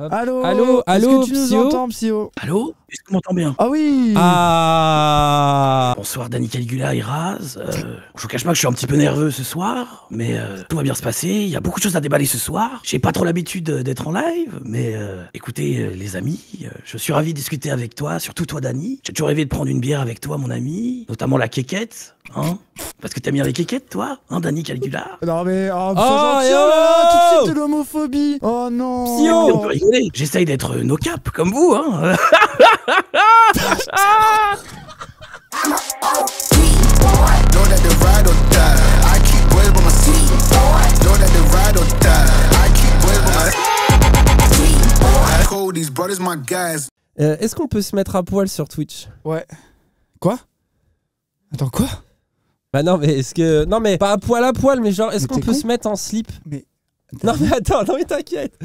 Hop. Allô, allô, est-ce allô, que tu nous Psyo entends, Psyo? Allô? Est-ce que tu m'entends bien? Ah oui. Ah. Bonsoir Dani Caligula et Raz. Je vous cache pas que je suis un petit peu nerveux ce soir, mais tout va bien se passer. Il y a beaucoup de choses à déballer ce soir. J'ai pas trop l'habitude d'être en live, mais écoutez les amis, je suis ravi de discuter avec toi, surtout toi Dani. J'ai toujours rêvé de prendre une bière avec toi mon ami, notamment la quéquette, hein? Parce que t'aimes bien les quéquettes toi, hein Dani Caligula? Non mais, Oh, gentil, yo oh là là, tout de suite de l'homophobie. Oh non. Psyo. On peut rigoler. J'essaye d'être no cap comme vous, hein? Est-ce qu'on peut se mettre à poil sur Twitch? Ouais. Quoi? Attends, quoi? Bah non mais est-ce que... Non mais pas à poil mais genre est-ce Mais qu'on t'es peut con? se mettre en slip? Mais... Non mais attends, non mais t'inquiète.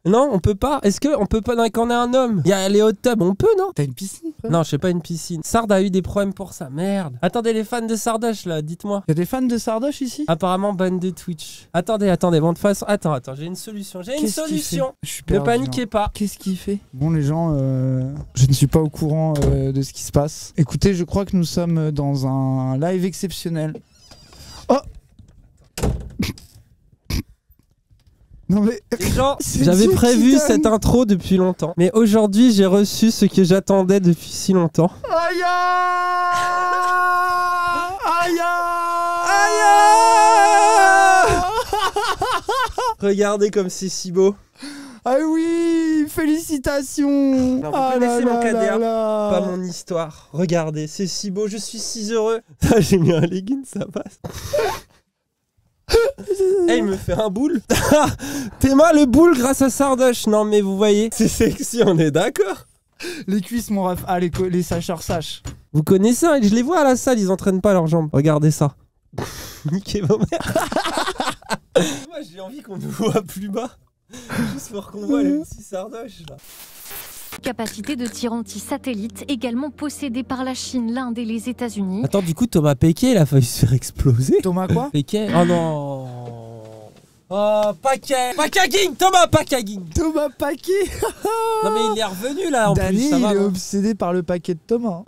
Non on peut pas. Est-ce qu'on peut pas quand on est un homme? Il y a les hot tubs, on peut non? T'as une piscine, frère? Non je sais pas une piscine. Sard a eu des problèmes pour ça, merde. Attendez les fans de Sardoche là, dites-moi. Y'a des fans de Sardoche ici? Apparemment ban de Twitch. Attendez, bon de toute façon... Attends, j'ai une solution, Qu'est-ce qu'il fait? Je suis Ne perdu, paniquez hein. pas. Qu'est-ce qu'il fait? Bon les gens, je ne suis pas au courant de ce qui se passe. Écoutez, je crois que nous sommes dans un live exceptionnel. Oh. Non mais... Les gens, C'est j'avais Dieu prévu qui cette donne. intro depuis longtemps. Mais aujourd'hui, j'ai reçu ce que j'attendais depuis si longtemps. Aïe aïe aïe. Regardez comme c'est si beau. Ah oui, félicitations. Alors, vous Ah connaissez là mon là cadet, là. Pas mon histoire. Regardez, c'est si beau, je suis si heureux. J'ai mis un legging, ça passe. Il me fait un boule. Théma le boule grâce à Sardoche. Non mais vous voyez, c'est sexy, on est d'accord. Les cuisses, mon ref. Ah, les sacheurs sachent. Vous connaissez, hein, je les vois à la salle, ils entraînent pas leurs jambes. Regardez ça. Niquez vos mères. Moi j'ai envie qu'on nous voit plus bas. Juste pour qu'on voit le petit Sardoche là. Capacité de tir anti-satellite également possédée par la Chine, l'Inde et les États-Unis. Attends, du coup Thomas Pesquet il a failli se faire exploser. Thomas quoi? Pesquet. Oh non. Oh Packaging, Thomas Packaging. Thomas Paquet. Non mais il est revenu là en Danny, plus, ça va. il est non obsédé par le paquet de Thomas.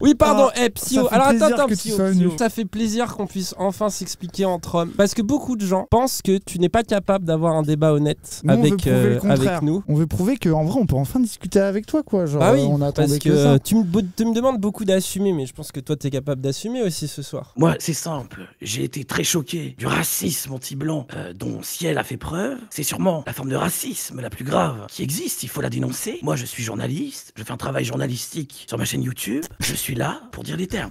Oui, pardon, Ah, Psyo. ça fait Alors plaisir attends, que tu Psyo, sois venu. Ça fait plaisir qu'on puisse enfin s'expliquer entre hommes. Parce que beaucoup de gens pensent que tu n'es pas capable d'avoir un débat honnête Nous, on veut avec, prouver le contraire. avec nous. On veut prouver qu'en vrai, on peut enfin discuter avec toi, quoi. Genre, Bah oui, on parce attendait que, que ça. tu me demandes beaucoup d'assumer, mais je pense que toi, tu es capable d'assumer aussi ce soir. Moi, c'est simple. J'ai été très choqué du racisme anti-blanc dont Ciel a fait preuve. C'est sûrement la forme de racisme la plus grave qui existe. Il faut la dénoncer. Moi, je suis journaliste. Je fais un travail journalistique sur ma chaîne YouTube. Je suis là pour dire les termes.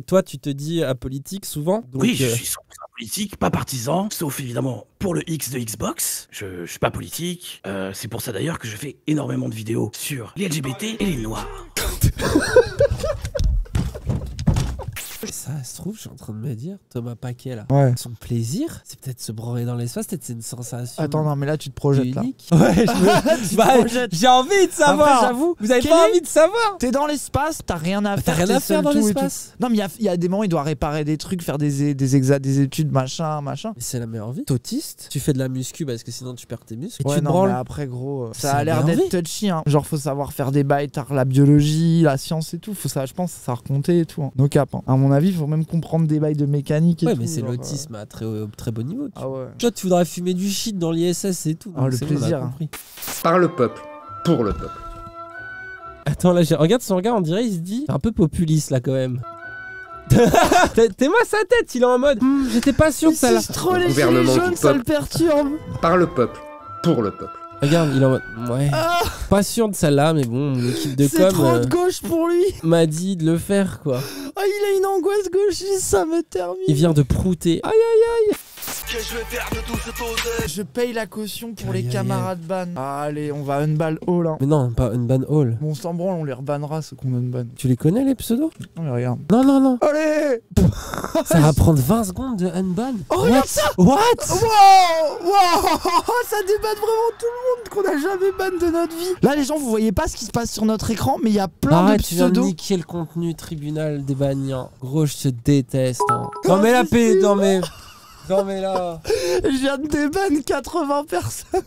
Toi, tu te dis apolitique souvent. Donc, Oui, je suis 100% politique, pas partisan, sauf évidemment pour le X de Xbox. Je suis pas politique. C'est pour ça d'ailleurs que je fais énormément de vidéos sur les LGBT et les Noirs. Ça se trouve, je suis en train de me dire, Thomas Paquet là. Ouais. Son plaisir, c'est peut-être se branler dans l'espace, peut-être c'est une sensation. Attends, non, mais là, tu te projettes, là. unique. Ouais, Tu te bah, projettes. j'ai envie de savoir. Après, j'avoue, Vous avez quel pas est- envie de savoir? T'es dans l'espace, t'as rien à T'as faire. rien t'es à faire seul, dans tout et tout. l'espace. Non, mais il y a des moments, il doit réparer des trucs, faire des études, machin. Mais c'est la meilleure vie. T'es autiste, tu fais de la muscu parce que sinon tu perds tes muscles. Et Ouais, tu te non, branles. mais après, gros, C'est ça a la l'air meilleure d'être touchy, hein. Genre, faut savoir faire des bails, t'as la biologie, la science et tout. Faut ça, je pense, ça a raconté et tout. Hein. No cap. Hein. À mon avis, faut même comprendre des bails de mécanique et Ouais, tout. mais c'est genre, l'autisme à très beau niveau. Ah ouais. Toi, tu voudrais fumer du shit dans l'ISS et tout. Ah, donc le c'est bon, on a plaisir. compris. Par le peuple, pour le peuple. Attends, là, regarde son regard, on dirait, il se dit. C'est un peu populiste là quand même. T'es-moi sa tête, il est en mode. J'étais pas sûr de ça là. C'est trop les Gouvernement gilets du jaunes, ça le peuple. perturbe. Par le peuple, pour le peuple. Regarde, il est en mode. Ouais. Pas sûr de celle-là, mais bon, mon équipe de C'est com trop de gauche pour lui. m'a dit de le faire quoi. Ah, il a une angoisse gauchiste, ça me termine. Il vient de prouter. Aïe aïe aïe. Je paye la caution pour Aïe, les aïe, camarades ban. Ah, allez, on va unban all. Hein. Mais non, pas une ban hall. Bon, on s'en branle, on les rebannera ceux qu'on unban. Tu les connais les pseudos? Non, mais regarde. Non, non, non. Allez. Ça va prendre 20 secondes de unban. Oh, regarde ça. What? Wow, ça débatte vraiment tout le monde qu'on a jamais ban de notre vie. Là, les gens, vous voyez pas ce qui se passe sur notre écran, mais il y a plein Arrête, de tu viens de pseudos. niquer le contenu tribunal des bagnants. Gros, je te déteste. Hein. Oh, Non mais la si, paix, si. non mais... Non mais là... Je viens de déban 80 personnes.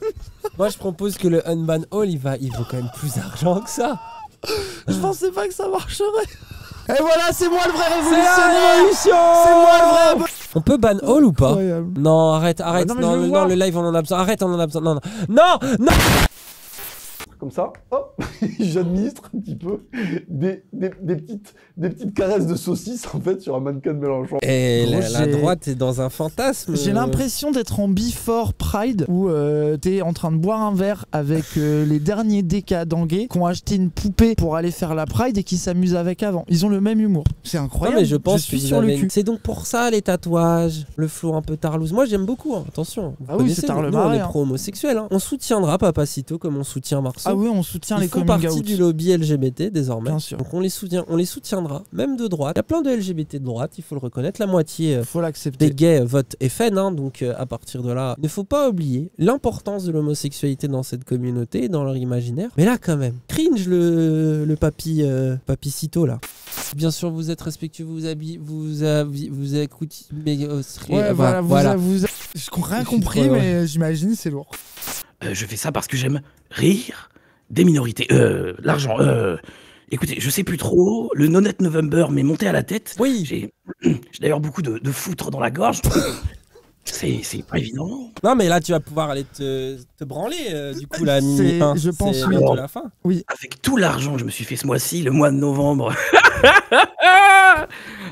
Moi je propose que le unban all il vaut quand même plus d'argent que ça. Je pensais pas que ça marcherait. Et voilà, c'est moi le vrai C'est la révolutionnaire. révolution. C'est moi le vrai. On peut ban all ou pas? Incroyable. Non, arrête. non, mais je Non, veux non, voir. le live on en a besoin. Arrête, on en a besoin. Non. Comme ça, hop, j'administre un petit peu des petites caresses de saucisses en fait sur un mannequin de Mélenchon. Et Gros, la droite est dans un fantasme. J'ai l'impression d'être en Before Pride où t'es en train de boire un verre avec les derniers décadangués qui ont acheté une poupée pour aller faire la Pride et qui s'amusent avec avant. Ils ont le même humour. C'est Non incroyable. mais je pense suis que vous sur le avez... cul. C'est donc pour ça les tatouages, le flow un peu tarlouse. Moi j'aime beaucoup, hein. Attention. Vous Ah oui, connaissez, c'est tard le nous, on est marais, hein. pro-homosexuels. Hein. On soutiendra Papacito comme on soutient Marceau. Ah oui, on soutient Ils les font coming partie out. du lobby LGBT désormais. Bien sûr. Donc on les soutiendra, même de droite. Il y a plein de LGBT de droite, il faut le reconnaître. La moitié Faut l'accepter. des gays votent FN, hein, donc à partir de là, il ne faut pas oublier l'importance de l'homosexualité dans cette communauté et dans leur imaginaire. Mais là quand même, cringe le papicito là. Bien sûr, vous êtes respectueux, vous écoutez, mais Ouais, voilà. Je n'ai rien compris, Ouais. mais j'imagine c'est lourd. Je fais ça parce que j'aime rire des minorités. L'argent. Écoutez, je sais plus trop. Le Nonette November m'est monté à la tête. Oui. J'ai d'ailleurs beaucoup de foutre dans la gorge. C'est pas évident. Non mais là tu vas pouvoir aller te branler du coup la C'est- mini 1. je pense, c'est oui. l'heure de la fin. Avec tout l'argent que je me suis fait ce mois-ci, le mois de novembre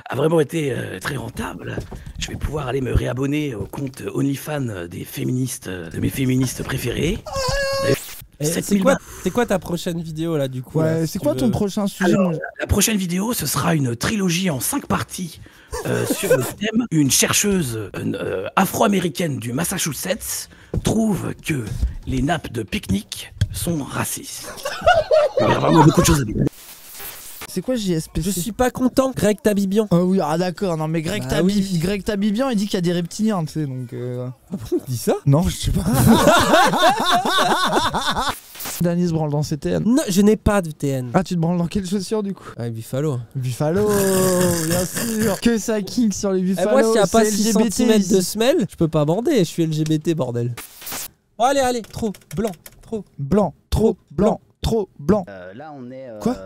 a vraiment été très rentable. Je vais pouvoir aller me réabonner au compte OnlyFans des féministes, de mes féministes préférées. Et 7000 c'est quoi ta prochaine vidéo là du coup là, Ouais, si c'est tu quoi veux- ton prochain sujet Alors, moi la prochaine vidéo, ce sera une trilogie en 5 parties sur le thème. Une chercheuse afro-américaine du Massachusetts trouve que les nappes de pique-nique sont racistes. Il y a vraiment beaucoup de choses à dire. C'est quoi JSP? Je suis pas content, Greg Tabibian. Ah oui, ah d'accord, non mais Greg, Bah oui. Greg Tabibian il dit qu'il y a des reptiliens, tu sais, donc... Il dit ça? Non, je sais pas. Dany se branle dans ses TN. Non, je n'ai pas de TN. Ah, tu te branles dans quelles chaussures du coup? Ah, Buffalo. Buffalo, bien sûr. Que ça kick sur les Et Buffalo. moi, s'il n'y a pas c'est 6 LGBT cm de ici. semelle, je peux pas bander. Je suis LGBT, bordel. Bon, allez, trop blanc, trop. Blanc, trop blanc, trop blanc. Là, on est. Quoi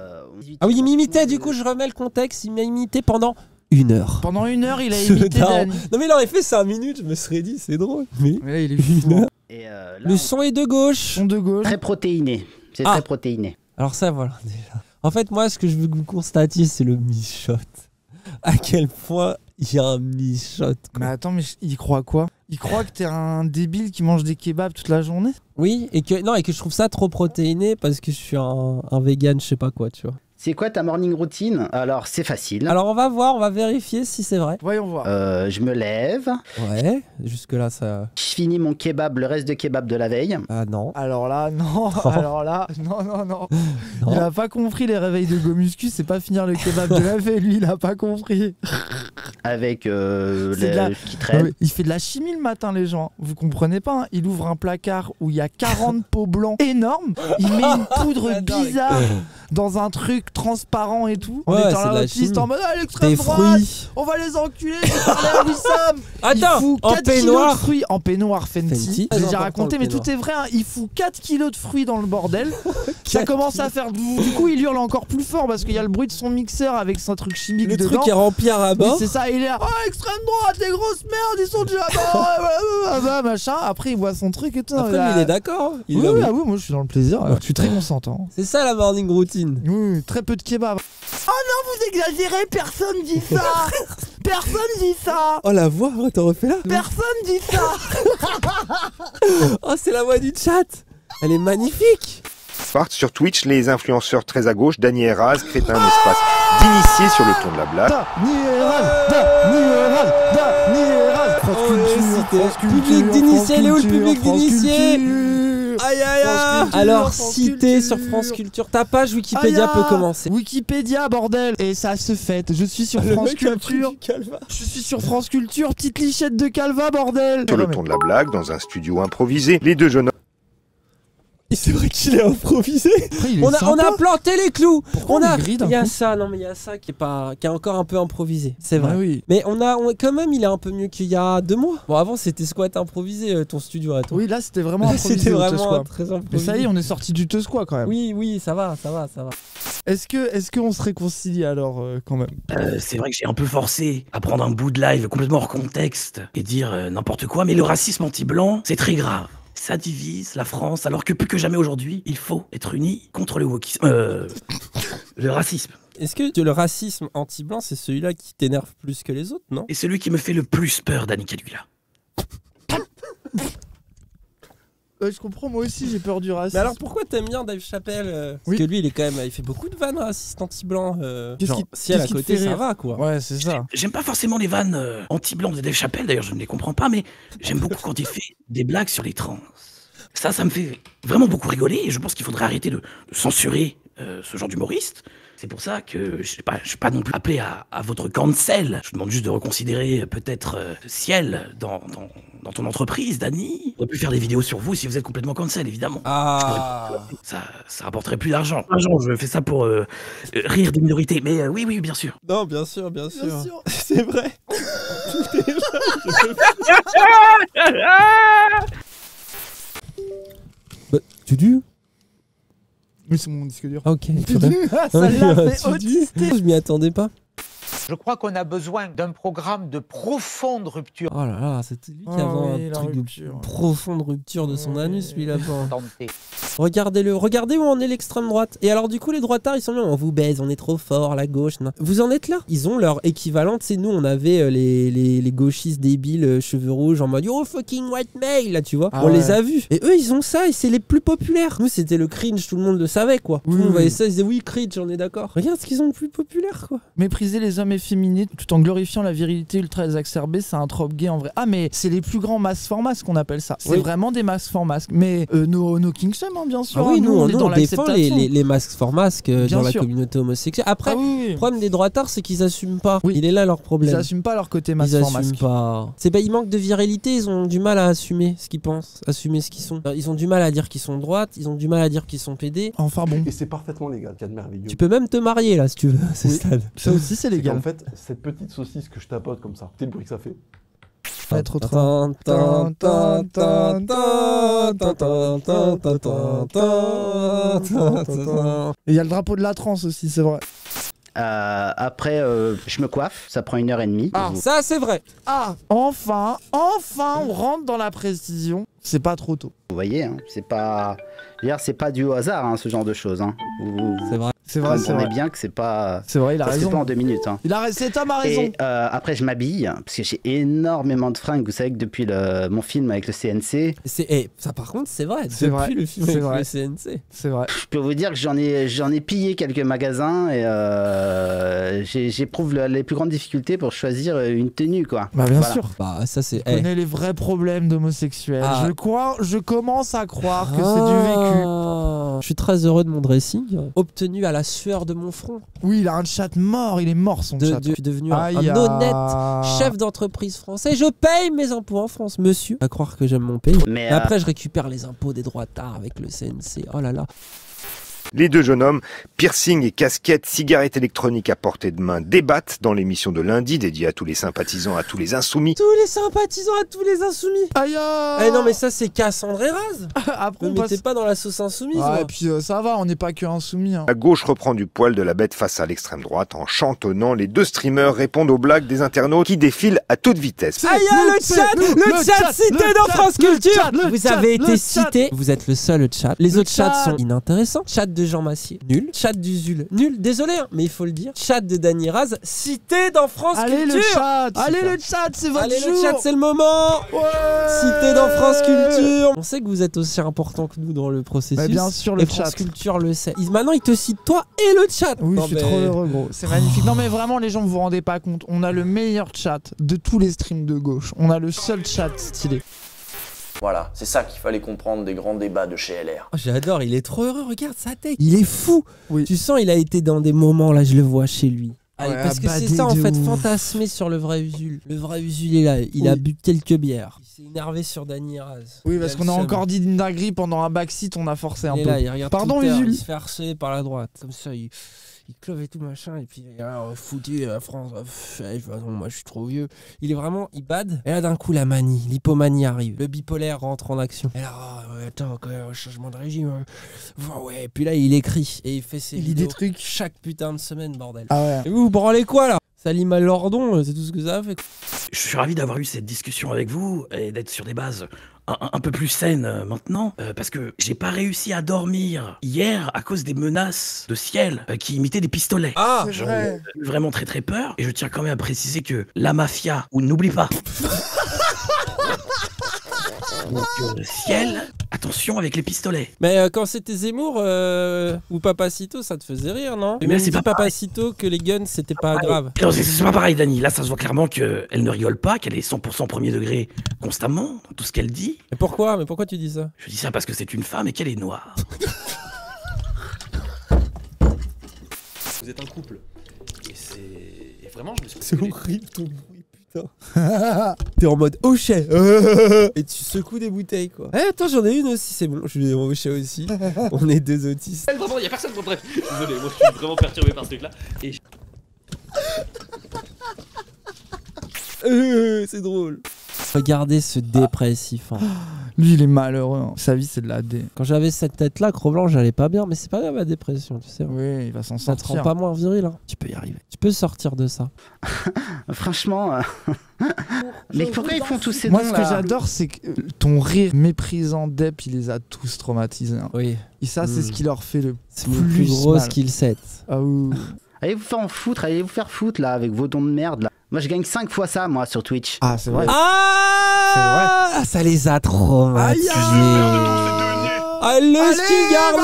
Ah oui, il m'imitait, du coup, je remets le contexte. Il m'a imité pendant 1 heure. Pendant 1 heure, il a Ce imité daron. Dany. Non, mais il aurait fait 5 minutes, je me serais dit, c'est drôle. Mais Mais là, il est fou. Et là, le son est de gauche. Son de gauche. très protéiné. C'est Ah. très protéiné. Alors ça, voilà, déjà. En fait, moi, ce que je veux que vous constatiez, c'est le michote. À quel point il y a un michote, quoi. Mais attends, mais il croit quoi? Il croit que t'es un débile qui mange des kebabs toute la journée? Oui, et que je trouve ça trop protéiné parce que je suis un vegan, je sais pas quoi, tu vois. C'est quoi ta morning routine? Alors, c'est facile. Alors on va voir, on va vérifier si c'est vrai. Voyons voir. Je me lève. Ouais, jusque là ça... Je finis mon kebab, le reste de kebab de la veille. Ah non. Alors là, non. Alors là, non. Non. Il a pas compris les réveils de Gomuscu, c'est pas finir le kebab de la veille, lui, il a pas compris. Avec C'est de la- ce qui traîne. Ouais, il fait de la chimie le matin, les gens. Vous comprenez pas, hein. Il ouvre un placard où il y a 40 pots blancs énormes. Il met une poudre J'adore. bizarre dans un truc transparent et tout. On Ouais, est c'est dans de la la haute liste chimie. en mode ah, l'extrême Des droite, fruits. on va les enculer, j'ai parlé à Wissam. Il Attends, fout en 4 kilos de peignoir. fruits en peignoir Fenty. Fenty. J'ai Très déjà important, raconté, le mais peignoir. tout est vrai. Hein. Il fout 4 kilos de fruits dans le bordel. Ça 4 commence à faire. Du coup, il hurle encore plus fort parce qu'il y a le bruit de son mixeur avec son truc chimique Le dedans. truc est rempli à Oui, rabat. c'est ça, il est là. Oh, extrême droite, les grosses merdes, ils sont déjà morts. Machin. Après, il voit son truc et tout. Après là. lui, il est d'accord. Il Oui, va, oui, oui. ah oui, moi je suis dans le plaisir. Je suis très consentant. C'est ça la morning routine. Oui, très peu de kebab. Oh non, vous exagérez, personne dit ça. Personne dit ça. Oh la voix, t'en refais là. Personne dit ça. Oh c'est la voix du chat. Elle est magnifique. Partent sur Twitch les influenceurs très à gauche, Dany Eraz, crée un espace d'initiés sur le ton de la blague. Dany Eraz. France Oh, Culture, cité. France Culture, Public d'initiés, France il est où le Culture, public France d'initiés? Culture. Aïe aïe France aïe. Culture, Alors France cité Culture. sur France Culture. Ta page Wikipédia Aïe, peut commencer. Wikipédia, bordel. Et ça se fête. Je suis sur France Culture. Je suis sur France Culture. Petite lichette de Calva, bordel. Sur le ton de la blague, dans un studio improvisé, les deux jeunes C'est vrai qu'il est improvisé. Après, il est On a sympa. planté les clous. Pourquoi on grille d'un Il y a coup ça, non mais il y a ça qui est encore un peu improvisé. C'est vrai. Ouais, oui. Mais quand même, il est un peu mieux qu'il y a 2 mois. Bon, avant c'était squat improvisé ton studio à toi. Oui, là c'était vraiment Là, improvisé. c'était au vraiment Tesquois. très Mais improvisé. ça y est, on est sorti du Tesquois quand même. Oui, ça va. Est-ce qu'on se réconcilie alors quand même? C'est vrai que j'ai un peu forcé à prendre un bout de live complètement hors contexte et dire n'importe quoi, mais le racisme anti-blanc, c'est très grave. Ça divise la France, alors que plus que jamais aujourd'hui, il faut être unis contre le wokisme. Le racisme. Est-ce que le racisme anti-blanc, c'est celui-là qui t'énerve plus que les autres, non? Et celui qui me fait le plus peur, Dani Kadula. Je comprends, moi aussi j'ai peur du racisme. Mais alors pourquoi t'aimes bien Dave Chappelle Parce Oui. que lui, il fait beaucoup de vannes racistes anti-blancs. Qu'est-ce Genre, qui- si elle à qu'est-ce qui te côté, fait ça rire va quoi. Ouais, c'est ça. J'aime pas forcément les vannes anti-blancs de Dave Chappelle, d'ailleurs je ne les comprends pas, mais j'aime beaucoup quand il fait des blagues sur les trans. Ça me fait vraiment beaucoup rigoler et je pense qu'il faudrait arrêter de censurer ce genre d'humoriste. C'est pour ça que je suis pas non plus appelé à votre cancel. Je vous demande juste de reconsidérer peut-être Ciel dans ton entreprise, Dani. On aurait pu faire des vidéos sur vous si vous êtes complètement cancel, évidemment. Ah. Ça rapporterait plus d'argent. Je fais ça pour rire des minorités. Mais oui, bien sûr. Non, bien sûr. C'est vrai. Bah, tu dis? Oui, c'est mon disque dur. Ah, ok. Ça l'a fait Tu dis autister. Je m'y attendais pas. Je crois qu'on a besoin d'un programme de profonde rupture. Oh là là, c'était lui qui Ah avait oui, un la truc rupture. de profonde rupture de son anus, lui là-bas. Tentée. Regardez où en est l'extrême droite. Et alors du coup les droitards ils sont là, on vous baise, on est trop fort, la gauche. Non. Vous en êtes là. Ils ont leur équivalent, c'est nous on avait les gauchistes débiles, cheveux rouges en mode oh fucking white male là tu vois. Ah On ouais. les a vus. Et eux ils ont ça et c'est les plus populaires. Nous c'était le cringe, tout le monde le savait quoi. Tout le monde Oui. voyait ça, ils disaient oui cringe, on est d'accord. Regarde ce qu'ils ont de plus populaire quoi. Mépriser les hommes efféminés tout en glorifiant la virilité ultra exacerbée, c'est un trope gay en vrai. Ah, mais c'est les plus grands masques for masques qu'on appelle ça. C'est Oui. vraiment des masques for masques. Mais nos Kingston, hein, bien sûr. Ah oui, hein, nous on est dans défend l'acceptation. les masques for masques Bien dans la sûr. communauté homosexuelle. Après, Ah oui, le problème des droitards c'est qu'ils assument pas. Oui. Il est là leur Ils problème. assument pas leur côté Ils masque for assument masque. pas. C'est pas, ils manquent de virilité, ils ont du mal à assumer ce qu'ils pensent, assumer ce qu'ils sont. Ils ont du mal à dire qu'ils sont de droite, ils ont du mal à dire qu'ils sont PD. Enfin bon, Et c'est parfaitement légal, qu'il y a de merveilleux. Tu peux même te marier là si tu veux à ce Oui. stade. ça aussi c'est C'est légal. qu'en fait, cette petite saucisse que je tapote comme ça, c'est le bruit que ça fait. Être autre. Tan, tan, tan, tan, tan, tan, tan, tan, tan, tan, tan, tan, tan. Et il y a le drapeau de la trance aussi, c'est vrai. Après, je me coiffe, ça prend 1h30. Ah, Ça c'est vrai. Ah, enfin, on rentre dans la précision. C'est pas trop tôt. Vous voyez, hein, c'est pas... je veux dire, c'est pas du hasard, hein, ce genre de choses. Hein. Vous C'est vrai. C'est vrai, c'est comprenez vrai. bien que c'est pas... C'est vrai, il a ça se fait pas raison. en 2 minutes. Hein. Cet homme a raison. Et après, je m'habille, parce que j'ai énormément de fringues. Vous savez que depuis mon film avec le CNC, Ça par contre c'est vrai. C'est Depuis vrai, le film c'est avec vrai. le CNC. C'est vrai. je peux vous dire que j'en ai pillé quelques magasins et j'éprouve les plus grandes difficultés pour choisir une tenue, quoi. Bah bien Voilà. sûr. Bah ça c'est. Je connais les vrais problèmes d'homosexuels. Ah. Je commence à croire que c'est du vécu. Je suis très heureux de mon dressing, obtenu à la sueur de mon front. Oui, il a un chat mort, il est mort son chat. Je suis devenu Aïe, un honnête chef d'entreprise français. Je paye mes impôts en France, monsieur. À croire que j'aime mon pays. Mais Et après, je récupère les impôts des droitards avec le CNC. Oh là là. Les deux jeunes hommes, piercing et casquette, cigarette électronique à portée de main, débattent dans l'émission de lundi dédiée à tous les sympathisants, à tous les insoumis. Tous les sympathisants à tous les insoumis. Aïe. Eh non, mais ça, c'est Cassandre et Raz. Après Ne on mettez passe... pas dans la sauce insoumise. Ah, moi. et puis ça va, on n'est pas que insoumis. Hein. La gauche reprend du poil de la bête face à l'extrême droite en chantonnant. Les deux streamers répondent aux blagues des internautes qui défilent à toute vitesse. Aïe, le chat cité dans France Culture. Vous avez été cité. Vous êtes le seul chat. Les autres chats sont inintéressants. Chat de Jean Massier, nul. Chat d'Usul, nul. Désolé, hein, mais il faut le dire. Chat de Dany Raz, cité dans France Allez Culture. le chat. Allez le chat, c'est votre Allez jour. le chat, c'est le moment. Cité dans France Culture. On sait que vous êtes aussi important que nous dans le processus. Bah, bien sûr, le et chat. France Culture le sait. Maintenant, il te cite toi et le chat. Oui, Non, je suis mais- trop heureux, gros. C'est magnifique. Non, mais vraiment, les gens, vous vous rendez pas compte. On a le meilleur chat de tous les streams de gauche. On a le seul chat stylé. Voilà, c'est ça qu'il fallait comprendre des grands débats de chez LR. Oh, j'adore, il est trop heureux, regarde sa tête. Il est fou. Oui. Tu sens, il a été dans des moments, là, je le vois chez lui. Allez, Ouais, parce que c'est badé ça en de fait, ouf. fantasmer sur le vrai Usul. Le vrai Usul est là, il a bu quelques bières. Il s'est énervé sur Dany Raz. Oui, parce qu'on a encore dit une dinguerie pendant un backseat, on a forcé un Il est peu. là, il regarde Pardon, Twitter, Usul. il se fait harceler par la droite. Comme ça, il clove et tout machin. Et puis, foutu la France. Non, moi, je suis trop vieux. Il est vraiment, il bade. Et là, d'un coup, la manie, l'hypomanie arrive. Le bipolaire rentre en action. Et là, attends, quand même, changement de régime. Ouais, et puis là, il écrit et il fait ses Il lit des vidéos trucs. chaque putain de semaine, bordel. Ah ouais. Et vous branlez quoi là? Salim Al-Lordon, c'est tout ce que ça a fait. Je suis ravi d'avoir eu cette discussion avec vous et d'être sur des bases un peu plus saines maintenant, parce que j'ai pas réussi à dormir hier à cause des menaces de ciel qui imitaient des pistolets. Ah, C'est J'en vrai. ai eu vraiment très très peur, et je tiens quand même à préciser que la mafia, ou n'oublie pas. Donc, ciel, attention avec les pistolets. Mais quand c'était Zemmour ou Papacito, ça te faisait rire, non? Mais Mais c'est c'est pas Papacito que les guns c'était pas grave. Non, c'est pas pareil, Dany. Là, ça se voit clairement qu'elle ne rigole pas, qu'elle est 100% premier degré constamment dans tout ce qu'elle dit. Mais pourquoi? Mais pourquoi tu dis ça? Je dis ça parce que c'est une femme et qu'elle est noire. Vous êtes un couple. Et vraiment, je me suis C'est horrible ton bruit, putain. T'es en mode hochets. Et tu secoues des bouteilles, quoi. Eh, attends, j'en ai une aussi, c'est bon. Je vais en hochets aussi. On est deux autistes. Vraiment, il y a personne. Bon, bref, désolé, moi je suis vraiment perturbé par ce truc-là. Et C'est drôle. Regardez ce dépressif. Hein. Lui, il est malheureux. Hein. Sa vie, c'est de la dé. Quand j'avais cette tête-là, Cro-Blanc, j'allais pas bien. Mais c'est pas grave, la dépression, tu sais. Oui, il va s'en Ça te rend sortir. pas moins viril. Hein. Tu peux y arriver. Tu peux sortir de ça. Franchement. Mais pourquoi ils font tous ces Moi, dons ce que là j'adore, c'est que ton rire méprisant d'Ep, il les a tous traumatisés. Hein. Oui. Et ça, c'est ce qui leur fait le C'est mon plus gros skill set. Ah oui. Allez vous faire foutre, allez vous faire foutre là avec vos dons de merde là. Moi je gagne 5 fois ça moi sur Twitch. Ah c'est vrai. Ah, ça les a traumatisés. Ah, le Stigarlo,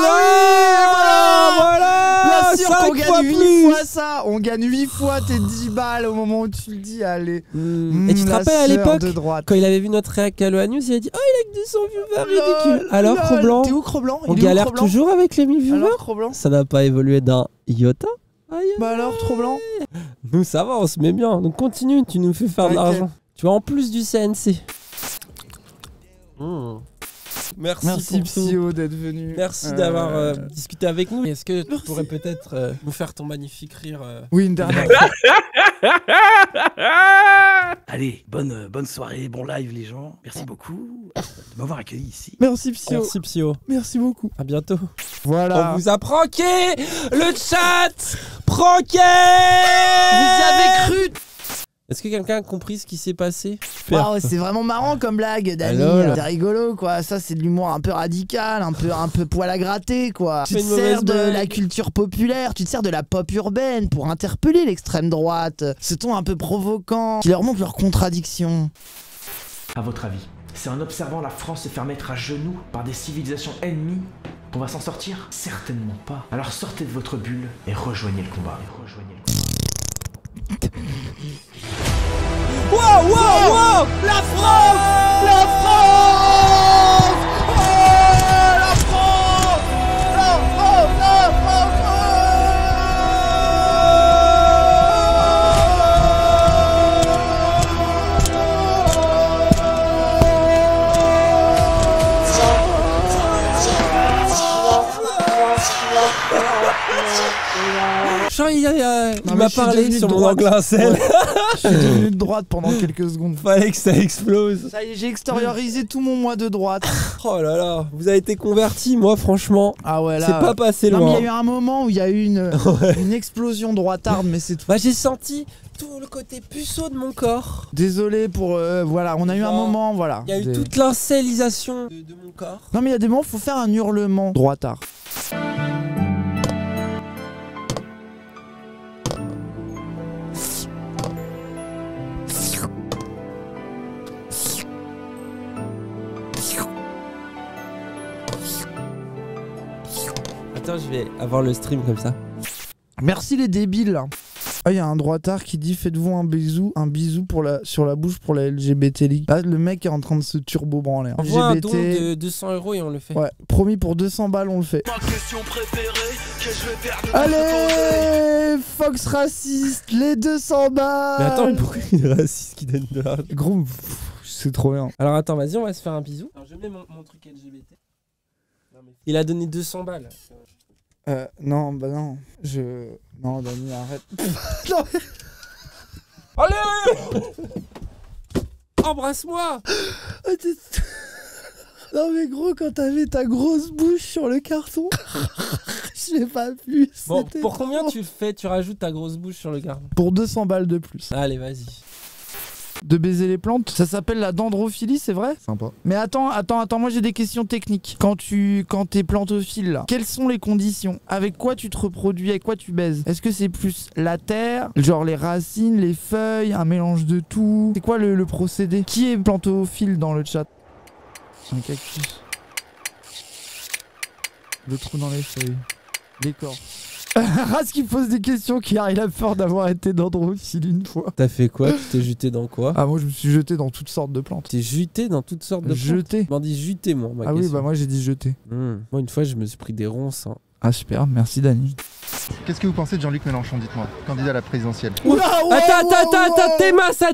voilà. Bien sûr qu'on gagne 8 fois ça. On gagne 8 fois tes 10 balles au moment où tu le dis, allez. Et tu te la rappelles à sœur l'époque, de droite. quand il avait vu notre réac à Loa News, il a dit: oh, il a que 200 viewers, ridicule. Alors, Lol, Cro-Blanc, T'es où Cro-Blanc? on Il est où, galère Cro-Blanc toujours avec les 1000 viewers. Alors Cro-Blanc? Ça n'a pas évolué d'un iota. Aïe, aïe. Bah alors Cro-Blanc? Nous, ça va, on se met bien. Donc, continue, tu nous fais faire de l'argent. Tu vois, en plus du CNC. Merci pour tout. Psyo d'être venu. Merci d'avoir discuté avec nous. Est-ce que tu pourrais peut-être nous faire ton magnifique rire Oui, une dernière. Allez, bonne soirée, bon live les gens. Merci beaucoup de m'avoir accueilli ici. Merci Psyo. Merci Psyo. Merci beaucoup. À bientôt. Voilà. On vous a pranké. Le chat pranké. Vous y avez cru. Est-ce que quelqu'un a compris ce qui s'est passé? Waouh, c'est vraiment marrant comme blague, Dany. Alors, C'est rigolo, quoi. Ça, c'est de l'humour un peu radical, un peu poil à gratter, quoi. Tu te une mauvaise sers de blague. la culture populaire, tu te sers de la pop urbaine pour interpeller l'extrême droite. Ce ton un peu provoquant qui leur montre leurs contradictions. À votre avis, c'est en observant la France se faire mettre à genoux par des civilisations ennemies qu'on va s'en sortir? Certainement pas. Alors sortez de votre bulle et rejoignez le combat. Wow, wow, wow. La France! La France! Oh, la France! La France! La Jean, il Non, mais m'a je suis parlé devenu sur de mon droite. angle incel. Ouais. Je suis devenu de droite pendant quelques secondes. Fallait que ça explose. Ça y est, j'ai extériorisé tout mon moi de droite. Oh là là, vous avez été converti, moi franchement. Ah ouais, là. C'est pas passé Non, loin. mais il y a eu un moment où il y a eu une explosion droitarde, mais c'est tout. Bah, j'ai senti tout le côté puceau de mon corps. Désolé pour. Voilà, on a eu un Non. moment, voilà. Il y a eu toute l'incellisation de mon corps. Non, mais il y a des moments, faut faire un hurlement droitard. Attends, je vais avoir le stream comme ça. Merci les débiles. Ah, il y a un droitard qui dit faites-vous un bisou sur la bouche pour la LGBT League. Là, le mec est en train de se turbo-branler. On voit un don de 200 € et on le fait. Ouais, promis pour 200 balles, on le fait. Allez, Fox raciste, les 200 balles. Mais attends, pourquoi il est raciste qui donne de l'argent? Gros, c'est trop bien. Alors attends, vas-y, on va se faire un bisou. Alors je mets mon truc LGBT. Non, mais... Il a donné 200 balles. Non, bah non. Non, Dani, arrête. Non. Allez. Embrasse-moi. Non mais gros, quand t'avais ta grosse bouche sur le carton, j'ai pas pu. Bon, pour combien tu le fais? Tu rajoutes ta grosse bouche sur le carton? Pour 200 balles de plus. Allez, vas-y. De baiser les plantes, ça s'appelle la dendrophilie, c'est vrai? Sympa. Mais attends, moi j'ai des questions techniques. Quand t'es plantophile là, quelles sont les conditions? Avec quoi tu te reproduis? Avec quoi tu baises? Est-ce que c'est plus la terre, genre les racines, les feuilles, un mélange de tout? C'est quoi le procédé? Qui est plantophile dans le chat? Un cactus. Le trou dans les feuilles. L'écorce. Race qui pose des questions car il a peur d'avoir été dendrophile une fois. T'as fait quoi? Tu t'es jeté dans quoi? Ah, moi je me suis jeté dans toutes sortes de plantes. T'es jeté dans toutes sortes de plantes? Jeté. On dit jeté, moi. Ah oui, bah moi j'ai dit jeté. Moi, une fois, je me suis pris des ronces. Hein. Ah super, merci Dani. Qu'est-ce que vous pensez de Jean-Luc Mélenchon, dites-moi, candidat à la présidentielle? Attends, Théma, sa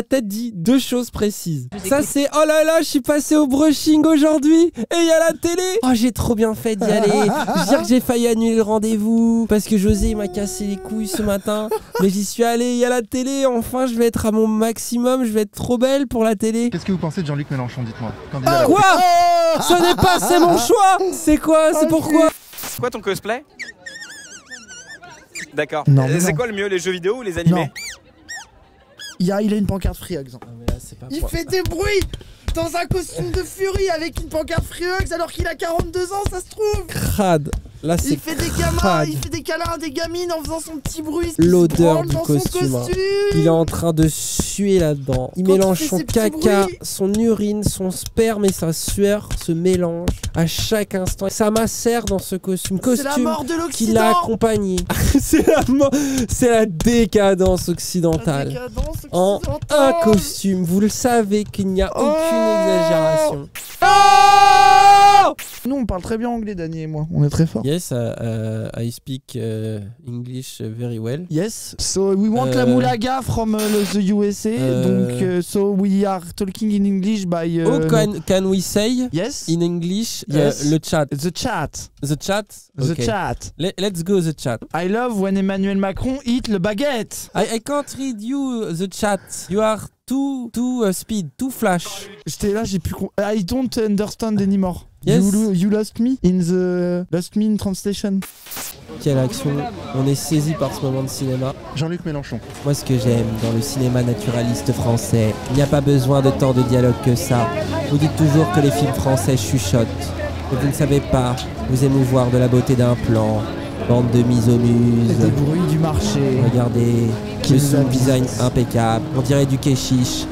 tête dit deux choses précises. Ça c'est, oh là là, je suis passé au brushing aujourd'hui et il y a la télé. Oh, j'ai trop bien fait d'y aller. Je veux dire que j'ai failli annuler le rendez-vous parce que José il m'a cassé les couilles ce matin. Mais j'y suis allé, il y a la télé, enfin je vais être à mon maximum, je vais être trop belle pour la télé. Qu'est-ce que vous pensez de Jean-Luc Mélenchon, dites-moi, candidat à la Quoi? Ce n'est pas, c'est mon choix. C'est quoi? C'est pourquoi? C'est quoi ton cosplay? D'accord. C'est quoi le mieux, les jeux vidéo ou les animés? Il a une pancarte Free Hugs. Il fait des bruits dans un costume de furie avec une pancarte Free Hugs alors qu'il a 42 ans, ça se trouve. Crade. Là, c'est il fait des gamins, il fait des câlins à des gamines en faisant son petit bruit. L'odeur du costume. Il est en train de suer là-dedans. Il mélange son caca, son urine, son sperme et sa sueur se mélangent à chaque instant. Ça macère dans ce costume. C'est la mort de l'Occident qui l'a accompagné. C'est la décadence occidentale. En un costume. Vous le savez qu'il n'y a aucune exagération. Nous on parle très bien anglais, Dani et moi, on est très forts. Yes, I speak English very well. Yes, so we want la moulaga from the USA, donc so we are talking in English by... can we say yes in English yes. Le chat? The chat. The chat? The Okay. chat. Let's go the chat. I love when Emmanuel Macron eat le baguette. I can't read you the chat. You are too speed, too flash. J'étais là, j'ai plus... I don't understand anymore. Yes. You lost me in translation. Quelle action. On est saisi par ce moment de cinéma. Jean-Luc Mélenchon. Moi, ce que j'aime dans le cinéma naturaliste français, il n'y a pas besoin de tant de dialogue que ça. Vous dites toujours que les films français chuchotent. Mais vous ne savez pas vous émouvoir de la beauté d'un plan. Bande de misomuses. Des bruits du marché. Regardez, le sound design impeccable. On dirait du kéchiche.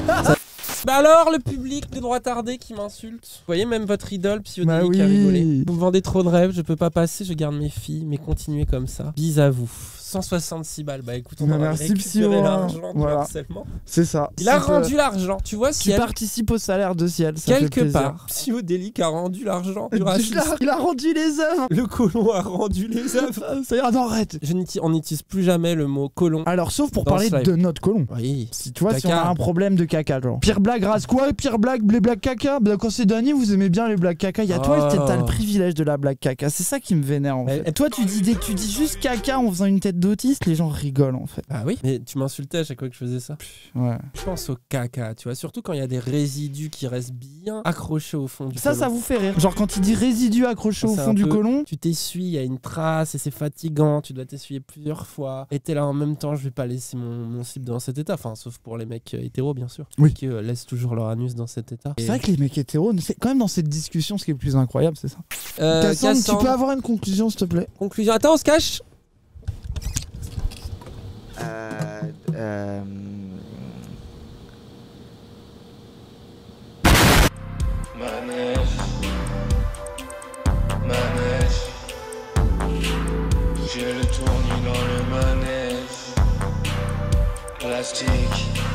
Bah alors, le public de droit tardé qui m'insulte. Vous voyez, même votre idole, Psyodélique, qui a rigolé. Vous me vendez trop de rêves, je peux pas passer, je garde mes filles, mais continuez comme ça. Bis à vous. 166 balles. Bah écoute, on va récupérer l'argent du harcèlement. C'est ça. Il a rendu l'argent. Tu vois, si tu participes au salaire de Ciel, ça quelque fait part, Psyodélique a rendu l'argent du racisme. Il a rendu les œuvres. Le colon a rendu les œuvres. Ça ira, non, arrête. On n'utilise plus jamais le mot colon. Alors, sauf pour parler de notre colon. Oui. Si tu vois, si on a un problème de caca, genre. Pire blague, rase quoi? Pire blague, les blagues caca? Bah, quand c'est Dany, vous aimez bien les blagues caca. Il y a toi, t'as le privilège de la blague caca. C'est ça qui me vénère en fait. Et toi, dès que tu dis juste caca en faisant une tête d'autiste, les gens rigolent en fait. Ah oui, mais tu m'insultais à chaque fois que je faisais ça. Ouais. Je pense au caca, tu vois, surtout quand il y a des résidus qui restent bien accrochés au fond du colon. Ça vous fait rire. Genre quand il dit résidus accrochés au fond du colon. Tu t'essuies, il y a une trace et c'est fatigant, tu dois t'essuyer plusieurs fois. Et t'es là en même temps, je vais pas laisser mon slip dans cet état. Enfin, sauf pour les mecs hétéros, bien sûr. Oui. Qui laissent toujours leur anus dans cet état. C'est vrai que les mecs hétéros, c'est quand même dans cette discussion, ce qui est le plus incroyable, c'est ça. Cassandre, tu peux avoir une conclusion, s'il te plaît? Conclusion. Attends, on se cache. Manège, j'ai le tournis dans le manège. plastique.